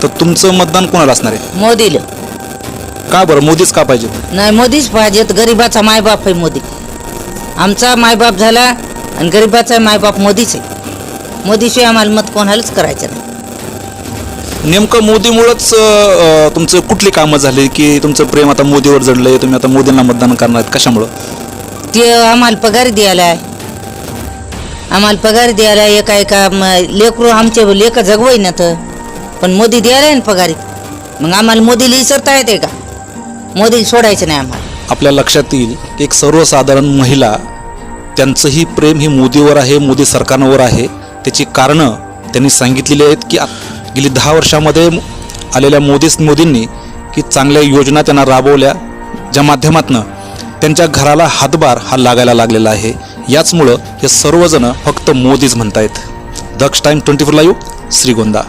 तर तुमचं मतदान कोणाला असणार आहे? मोदीला. का बरं मोदीच का पाहिजे? नाही, मोदीच पाहिजेत. गरिबाचा मायबाप आहे मोदी. आमचा मायबाप झाला आणि गरिबाचा मायबाप मोदीच आहे. मोदीशिवाय आम्हाला मत कोणालाच करायचं नाही. नेमकं मोदीमुळंच तुमचं कुठली कामं झाली की तुमचं प्रेम आता मोदीवर जडलंय, तुम्ही आता मोदींना मतदान करणार आहेत? कशामुळं? ते आम्हाला पगार द्यायला आहे. आम्हाला पगार द्यायला एका लेकरू आमचे लेकं जगवय ना तर, पण मोदी द्यायला आहे ना पगारीत. मग आम्हाला मोदीला विसरता येते का? मोदीला सोडायचं नाही आम्हाला. आपल्या लक्षात येईल की एक सर्वसाधारण महिला, त्यांचंही प्रेम हे मोदीवर आहे, मोदी सरकारवर आहे. त्याची कारणं त्यांनी सांगितलेली आहेत की गेली 10 वर्षामध्ये आलेल्या मोदींनी की चांगल्या योजना त्यांना राबवल्या, ज्या माध्यमातून त्यांच्या घराला हातभार हा लागायला लागलेला आहे. याचमुळं हे सर्वजण फक्त मोदीच म्हणतायत. दक्ष टाइम 24 लाईव्ह, श्रीगोंदा.